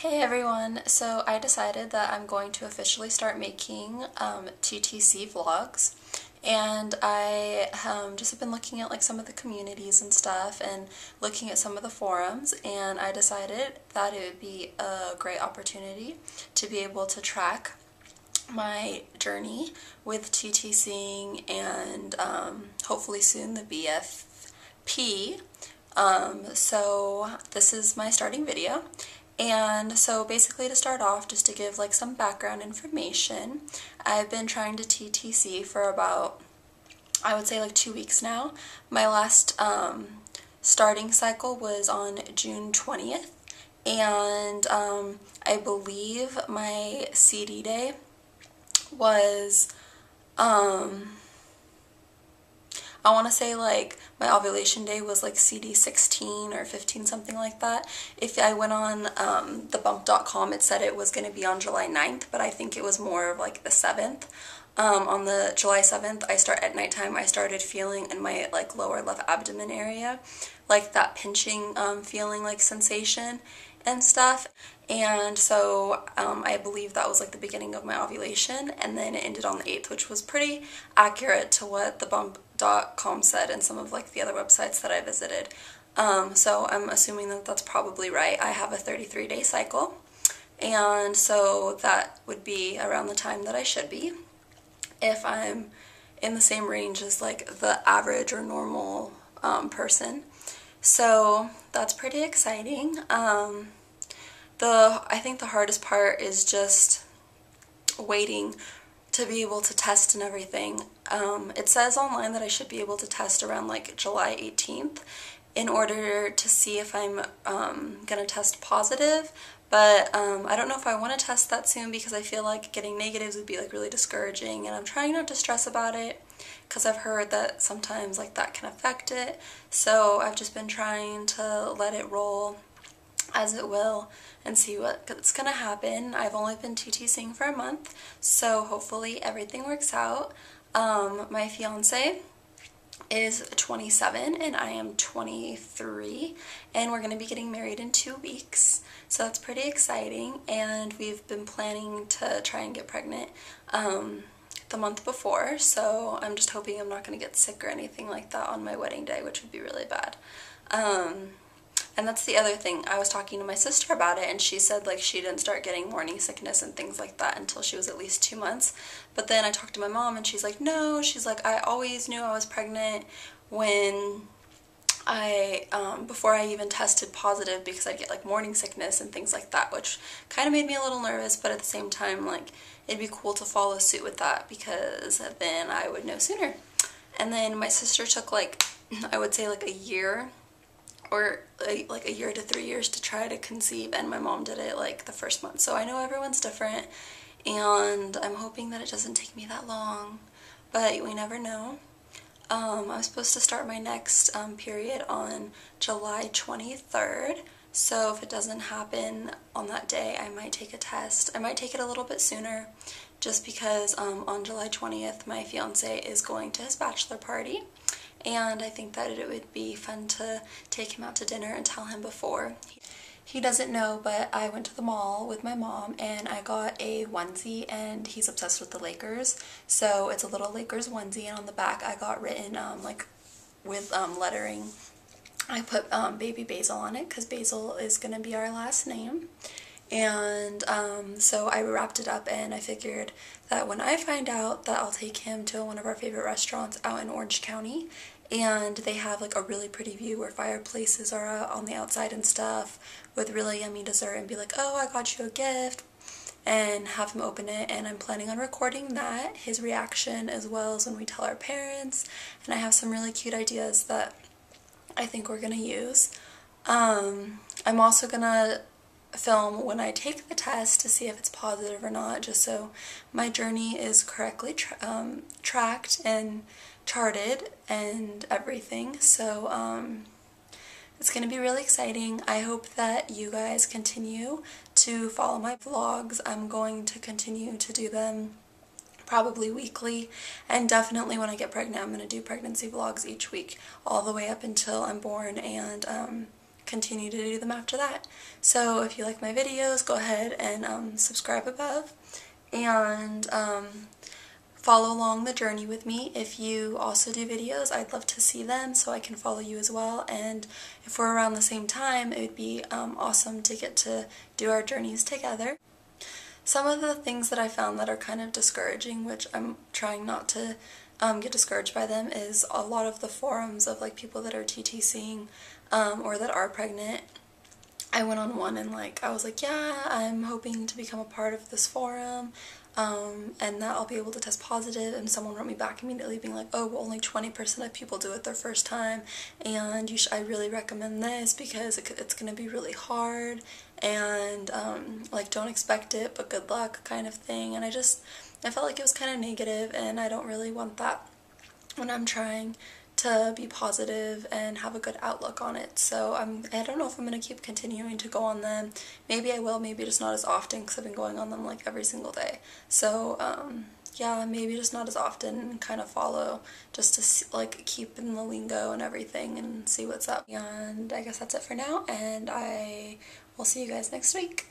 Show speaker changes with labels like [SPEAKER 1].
[SPEAKER 1] Hey everyone, so I decided that I'm going to officially start making TTC vlogs, and I just have been looking at like some of the communities and stuff and looking at some of the forums, and I decided that it would be a great opportunity to be able to track my journey with TTCing and hopefully soon the BFP. So this is my starting video. And so basically, to start off, just to give like some background information, I've been trying to TTC for about, I would say like 2 weeks now. My last starting cycle was on June 20th, and I believe my CD day was I want to say like my ovulation day was like CD 16 or 15, something like that. If I went on thebump.com, it said it was going to be on July 9th, but I think it was more of like the 7th. On the July 7th, at nighttime, I started feeling in my like lower left abdomen area, like that pinching feeling, like sensation and stuff. And so I believe that was like the beginning of my ovulation, and then it ended on the 8th, which was pretty accurate to what the bump.com said and some of like the other websites that I visited. So I'm assuming that that's probably right. I have a 33-day cycle, and so that would be around the time that I should be if I'm in the same range as like the average or normal person. So that's pretty exciting. I think the hardest part is just waiting to be able to test and everything. It says online that I should be able to test around like July 18th in order to see if I'm gonna test positive, but I don't know if I want to test that soon because I feel like getting negatives would be like really discouraging, and I'm trying not to stress about it because I've heard that sometimes like that can affect it. So I've just been trying to let it roll as it will and see what's gonna happen. I've only been TTCing for a month, so hopefully everything works out. My fiance is 27 and I am 23, and we're gonna be getting married in 2 weeks, so that's pretty exciting. And we've been planning to try and get pregnant the month before, so I'm just hoping I'm not gonna get sick or anything like that on my wedding day, which would be really bad. And that's the other thing. I was talking to my sister about it, and she said like she didn't start getting morning sickness and things like that until she was at least 2 months. But then I talked to my mom, and she's like, no, she's like, I always knew I was pregnant when before I even tested positive, because I'd get like morning sickness and things like that, which kind of made me a little nervous, but at the same time, like, it'd be cool to follow suit with that because then I would know sooner. And then my sister took like, I would say like a year or like a year to 3 years to try to conceive, and my mom did it like the first month. So I know everyone's different, and I'm hoping that it doesn't take me that long, but we never know. I was supposed to start my next period on July 23rd, so if it doesn't happen on that day, I might take a test. I might take it a little bit sooner, just because on July 20th my fiance is going to his bachelor party, and I think that it would be fun to take him out to dinner and tell him before. He doesn't know, but I went to the mall with my mom and I got a onesie, and he's obsessed with the Lakers, so it's a little Lakers onesie, and on the back I got written like with lettering. I put baby Basil on it because Basil is gonna be our last name. And so I wrapped it up, and I figured that when I find out that I'll take him to one of our favorite restaurants out in Orange County, and they have like a really pretty view where fireplaces are out on the outside and stuff with really yummy dessert, and be like, oh, I got you a gift, and have him open it. And I'm planning on recording that, his reaction, as well as when we tell our parents, and I have some really cute ideas that I think we're gonna use. I'm also gonna film when I take the test to see if it's positive or not, just so my journey is correctly tracked and charted and everything. So it's going to be really exciting. I hope that you guys continue to follow my vlogs. I'm going to continue to do them probably weekly, and definitely when I get pregnant I'm going to do pregnancy vlogs each week all the way up until I'm born and continue to do them after that. So if you like my videos, go ahead and subscribe above, and follow along the journey with me. If you also do videos, I'd love to see them so I can follow you as well, and if we're around the same time, it would be awesome to get to do our journeys together. Some of the things that I found that are kind of discouraging, which I'm trying not to get discouraged by them, is a lot of the forums of like people that are TTCing or that are pregnant. I went on one and I was like, yeah, I'm hoping to become a part of this forum, and that I'll be able to test positive, and someone wrote me back immediately being like, oh, well, only 20% of people do it their first time, and I really recommend this because it's going to be really hard, and don't expect it, but good luck kind of thing. And I felt like it was kind of negative, and I don't really want that when I'm trying to be positive and have a good outlook on it. So I don't know if I'm going to keep continuing to go on them. Maybe I will, maybe just not as often, because I've been going on them like every single day. So yeah, maybe just not as often, and kind of follow just to see, keep in the lingo and everything and see what's up. And I guess that's it for now, and I will see you guys next week.